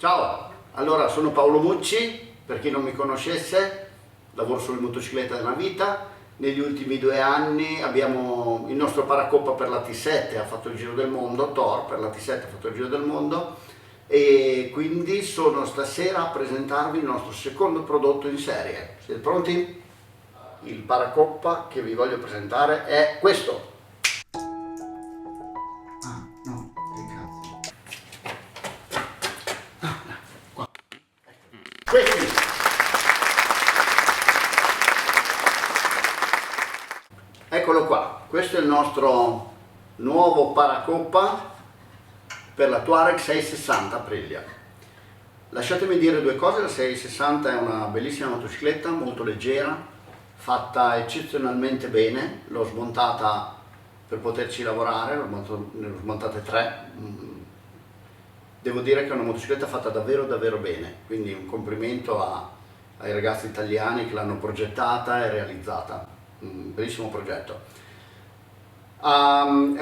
Ciao, allora sono Paolo Mucci, per chi non mi conoscesse, lavoro sulle motociclette da una vita. Negli ultimi 2 anni abbiamo il nostro paracoppa per la T7, ha fatto il giro del mondo, Thor per la T7 ha fatto il giro del mondo, e quindi sono stasera a presentarvi il nostro secondo prodotto in serie. Siete pronti? Il paracoppa che vi voglio presentare è questo. Questi. Eccolo qua, questo è il nostro nuovo paracoppa per la Touareg 660 Aprilia. Lasciatemi dire due cose: la 660 è una bellissima motocicletta, molto leggera, fatta eccezionalmente bene. L'ho smontata per poterci lavorare, ne ho smontate 3. Devo dire che è una motocicletta fatta davvero bene, quindi un complimento ai ragazzi italiani che l'hanno progettata e realizzata. Un bellissimo progetto. È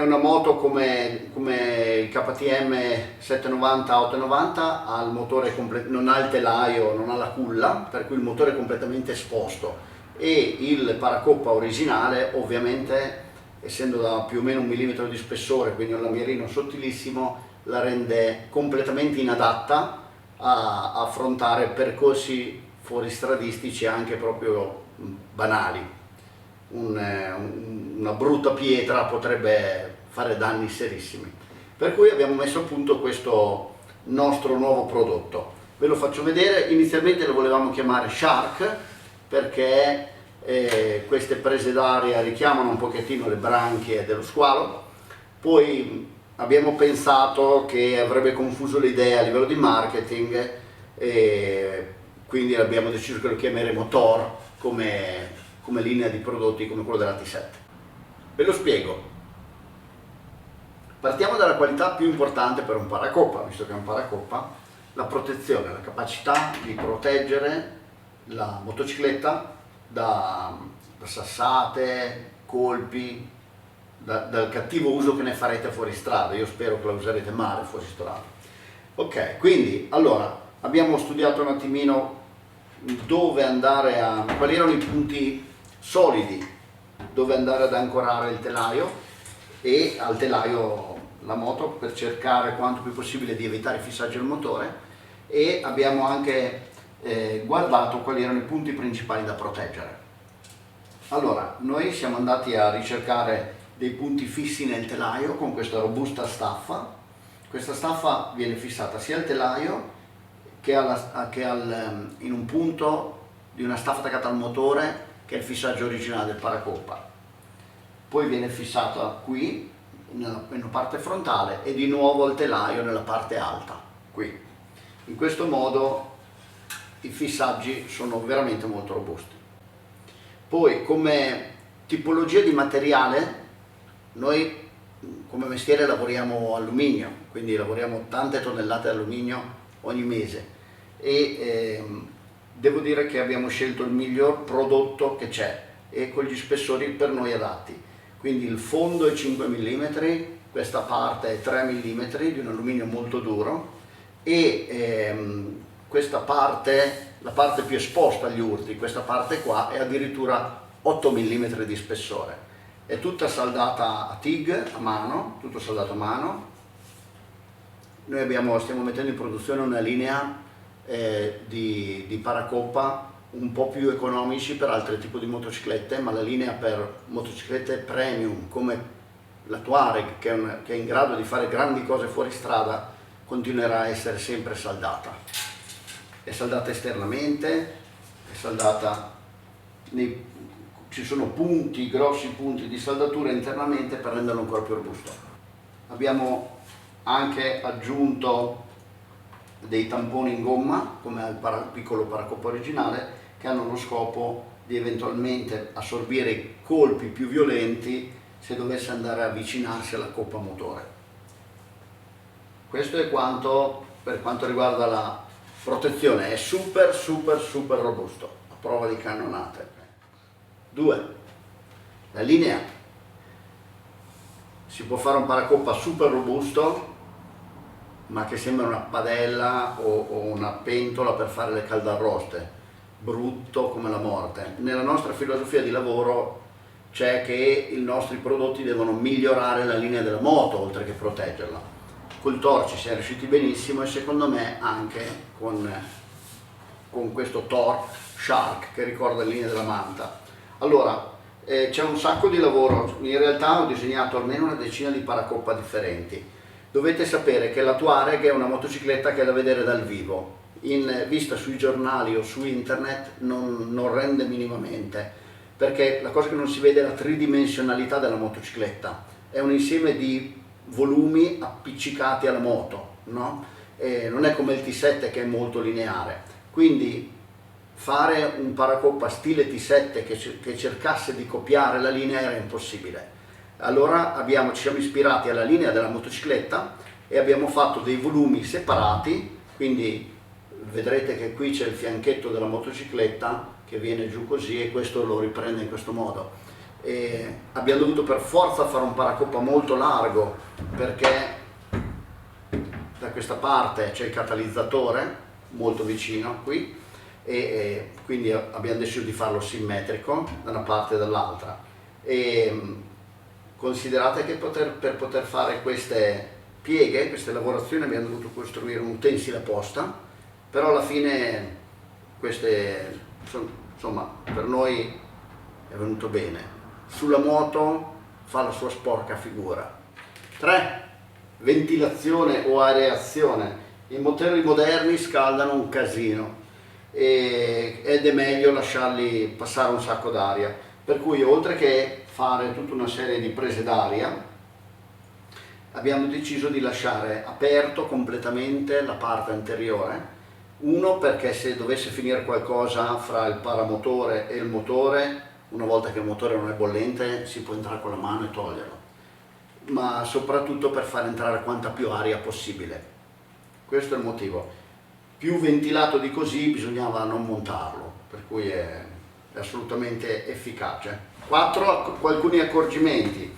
una moto come il KTM 790-890, ha il motore non ha il telaio, non ha la culla, per cui il motore è completamente esposto, e il paracoppa originale, ovviamente, essendo da più o meno 1 millimetro di spessore, quindi un lamierino sottilissimo, la rende completamente inadatta a affrontare percorsi fuoristradistici anche proprio banali. Una brutta pietra potrebbe fare danni serissimi. Per cui abbiamo messo a punto questo nostro nuovo prodotto. Ve lo faccio vedere. Inizialmente lo volevamo chiamare Shark perché queste prese d'aria richiamano un pochettino le branchie dello squalo. Poi abbiamo pensato che avrebbe confuso le idee a livello di marketing, e quindi abbiamo deciso che lo chiameremo Thor come linea di prodotti, come quello della T7. Ve lo spiego. Partiamo dalla qualità più importante per un paracoppa, visto che è un paracoppa: la protezione, la capacità di proteggere la motocicletta da sassate, colpi, dal cattivo uso che ne farete fuori strada. Io spero che la userete male fuori strada. Ok, quindi allora abbiamo studiato un attimino quali erano i punti solidi dove andare ad ancorare il telaio, e al telaio la moto, per cercare quanto più possibile di evitare il fissaggio del motore, e abbiamo anche guardato quali erano i punti principali da proteggere. Allora, noi siamo andati a ricercare dei punti fissi nel telaio con questa robusta staffa. Questa staffa viene fissata sia al telaio che in un punto di una staffa attaccata al motore, che è il fissaggio originale del paracoppa. Poi viene fissata qui nella parte frontale e di nuovo al telaio nella parte alta, qui. In questo modo i fissaggi sono veramente molto robusti. Poi, come tipologia di materiale, noi come mestiere lavoriamo alluminio, quindi lavoriamo tante tonnellate di alluminio ogni mese, e devo dire che abbiamo scelto il miglior prodotto che c'è e con gli spessori per noi adatti. Quindi il fondo è 5 mm, questa parte è 3 mm di un alluminio molto duro, e questa parte, la parte più esposta agli urti, questa parte qua, è addirittura 8 mm di spessore. È tutta saldata a TIG, a mano, tutto saldato a mano. Noi stiamo mettendo in produzione una linea di paracoppa un po' più economici per altri tipi di motociclette, ma la linea per motociclette premium come la Touareg, che è in grado di fare grandi cose fuori strada, continuerà a essere sempre saldata. È saldata esternamente, è saldata ci sono grossi punti di saldatura internamente per renderlo ancora più robusto. Abbiamo anche aggiunto dei tamponi in gomma, come al piccolo paracoppa originale, che hanno lo scopo di eventualmente assorbire i colpi più violenti se dovesse andare a avvicinarsi alla coppa motore. Questo è quanto per quanto riguarda la protezione. È super robusto, a prova di cannonate. 2. La linea. Si può fare un paracoppa super robusto ma che sembra una padella o una pentola per fare le caldarroste, brutto come la morte. Nella nostra filosofia di lavoro c'è che i nostri prodotti devono migliorare la linea della moto oltre che proteggerla. Col Torch ci siamo riusciti benissimo, e secondo me anche con questo Torch Shark che ricorda la linea della manta. Allora, c'è un sacco di lavoro, in realtà ho disegnato almeno una decina di paracoppa differenti. Dovete sapere che la Touareg è una motocicletta che è da vedere dal vivo, vista sui giornali o su internet non rende minimamente, perché la cosa che non si vede è la tridimensionalità della motocicletta, è un insieme di volumi appiccicati alla moto, no? Non è come il T7 che è molto lineare, quindi fare un paracoppa stile T7 che cercasse di copiare la linea era impossibile. Allora ci siamo ispirati alla linea della motocicletta e abbiamo fatto dei volumi separati, quindi vedrete che qui c'è il fianchetto della motocicletta che viene giù così, e questo lo riprende in questo modo. Abbiamo dovuto per forza fare un paracoppa molto largo, perché da questa parte c'è il catalizzatore molto vicino qui, e quindi abbiamo deciso di farlo simmetrico da una parte e dall'altra. Considerate che per poter fare queste pieghe, queste lavorazioni, abbiamo dovuto costruire un utensile apposta, però alla fine insomma, per noi è venuto bene. Sulla moto fa la sua sporca figura. 3. Ventilazione o areazione. I motori moderni scaldano un casino ed è meglio lasciarli passare un sacco d'aria, per cui oltre che fare tutta una serie di prese d'aria abbiamo deciso di lasciare aperto completamente la parte anteriore. Uno, perché se dovesse finire qualcosa fra il paramotore e il motore, una volta che il motore non è bollente si può entrare con la mano e toglierlo, ma soprattutto per far entrare quanta più aria possibile. Questo è il motivo. Più ventilato di così bisognava non montarlo, per cui è assolutamente efficace. 4. Alcuni accorgimenti.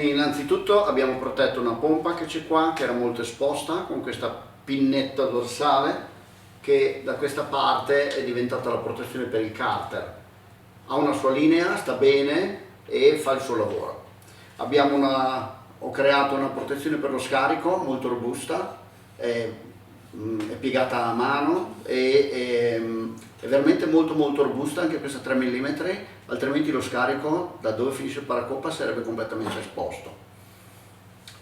Innanzitutto abbiamo protetto una pompa che c'è qua, che era molto esposta, con questa pinnetta dorsale che da questa parte è diventata la protezione per il carter. Ha una sua linea, sta bene e fa il suo lavoro. Ho creato una protezione per lo scarico molto robusta, è piegata a mano e è veramente molto robusta anche questa 3 mm, altrimenti lo scarico da dove finisce il paracoppa sarebbe completamente esposto.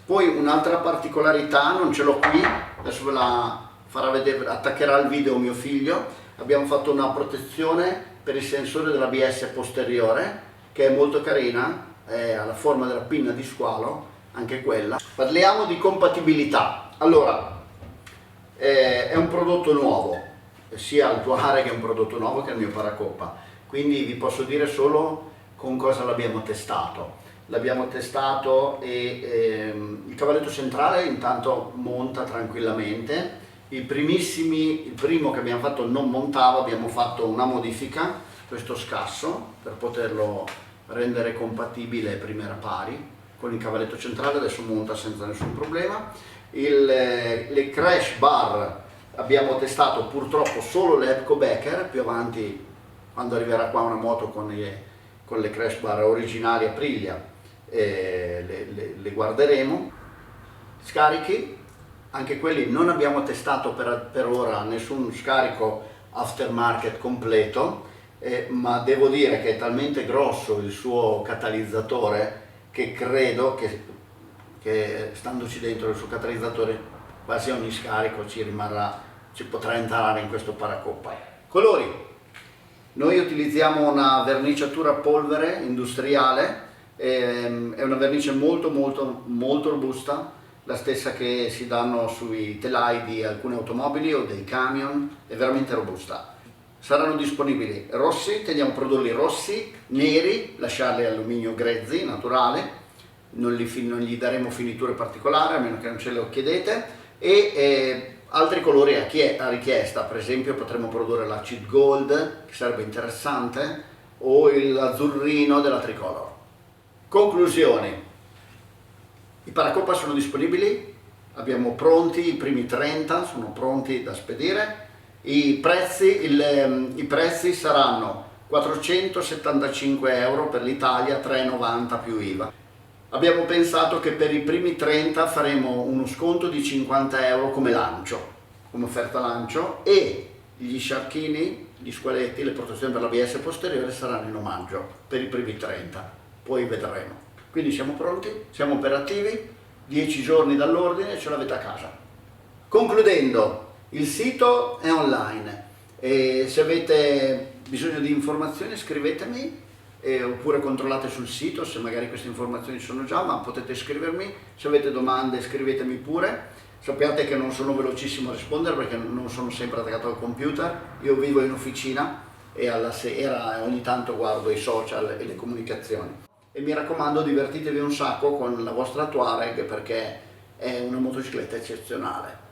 Poi un'altra particolarità, non ce l'ho qui, adesso ve la farà vedere, attaccherà il video mio figlio. Abbiamo fatto una protezione per il sensore dell'ABS posteriore che è molto carina, ha la forma della pinna di squalo, anche quella. Parliamo di compatibilità. Allora, è un prodotto nuovo, sia il Touareg è un prodotto nuovo che il mio paracoppa, quindi vi posso dire solo con cosa l'abbiamo testato. L'abbiamo testato e il cavalletto centrale intanto monta tranquillamente. Il primo che abbiamo fatto non montava, abbiamo fatto una modifica, questo scasso, per poterlo rendere compatibile primera pari con il cavalletto centrale, adesso monta senza nessun problema. Le crash bar abbiamo testato purtroppo solo le Epco Becker, più avanti quando arriverà qua una moto con le crash bar originali Aprilia le guarderemo. Scarichi, anche quelli non abbiamo testato per ora nessun scarico aftermarket completo, ma devo dire che è talmente grosso il suo catalizzatore che credo che standoci dentro il suo catalizzatore quasi ogni scarico ci potrà entrare in questo paracoppa. Colori: noi utilizziamo una verniciatura a polvere industriale, è una vernice molto robusta, la stessa che si danno sui telai di alcune automobili o dei camion, è veramente robusta. Saranno disponibili rossi, tendiamo a produrli rossi, neri, lasciarli alluminio grezzi, naturale, non gli daremo finiture particolari a meno che non ce le chiedete, e altri colori a richiesta. Per esempio potremmo produrre l'acid gold, che sarebbe interessante, o l'azzurrino della Tricolor. Conclusioni: i paracoppa sono disponibili abbiamo pronti i primi 30, sono pronti da spedire. I prezzi saranno 475 euro per l'Italia, 3,90 più IVA. Abbiamo pensato che per i primi 30 faremo uno sconto di 50 euro come lancio, come offerta lancio, e gli sciarchini, gli squaletti, le protezioni per l'ABS posteriore saranno in omaggio per i primi 30, poi vedremo. Quindi siamo pronti, siamo operativi, 10 giorni dall'ordine e ce l'avete a casa. Concludendo, il sito è online e se avete bisogno di informazioni scrivetemi oppure controllate sul sito se magari queste informazioni sono già, ma potete scrivermi. Se avete domande scrivetemi pure. Sappiate che non sono velocissimo a rispondere perché non sono sempre attaccato al computer, io vivo in officina e alla sera ogni tanto guardo i social e le comunicazioni. E mi raccomando, divertitevi un sacco con la vostra Touareg perché è una motocicletta eccezionale.